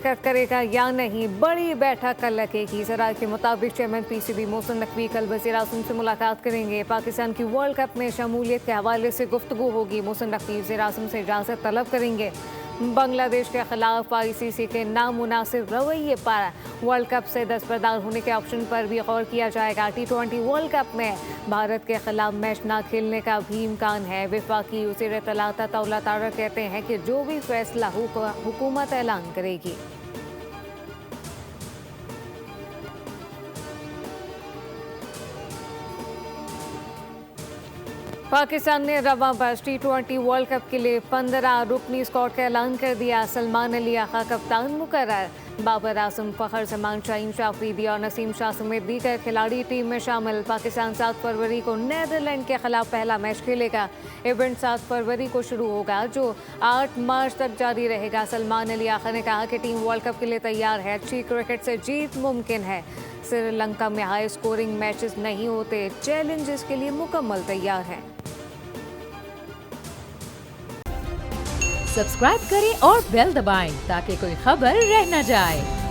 शिरकत करेगा या नहीं, बड़ी बैठक कल लगेगी। जरा के मुताबिक चेयरमैन पीसीबी मोहसिन नकवी कल वज़ीर आज़म से मुलाकात करेंगे। पाकिस्तान की वर्ल्ड कप में शमूलियत के हवाले से गुफ्तगू होगी। मोहसिन नकवी वज़ीर आज़म से इजाज़त तलब करेंगे। बांग्लादेश के खिलाफ आईसीसी के नामुनासिब रवैये पर वर्ल्ड कप से दस्तबरदार होने के ऑप्शन पर भी गौर किया जाएगा। T20 वर्ल्ड कप में भारत के खिलाफ मैच न खेलने का भी इम्कान है। वफाकी वज़ीर इत्तलात अताउल्लाह तारक कहते हैं कि जो भी फैसला हुकूमत ऐलान करेगी। पाकिस्तान ने रवा बस T20 वर्ल्ड कप के लिए 15 रुकनी स्क्वाड का ऐलान कर दिया। सलमान अली आखा कप्तान मुकर्रर, बाबर आजम, फखर जमान, शाहीन शाफरीदी और नसीम शाह समेत दीगर खिलाड़ी टीम में शामिल। पाकिस्तान 7 फरवरी को नीदरलैंड के खिलाफ पहला मैच खेलेगा। इवेंट 7 फरवरी को शुरू होगा जो 8 मार्च तक जारी रहेगा। सलमान अली आखा ने कहा कि टीम वर्ल्ड कप के लिए तैयार है। अच्छी क्रिकेट से जीत मुमकिन है। श्रीलंका में हाई स्कोरिंग मैचेस नहीं होते, चैलेंजेस के लिए मुकम्मल तैयार हैं। सब्सक्राइब करें और बेल दबाएं ताकि कोई खबर रह न जाए।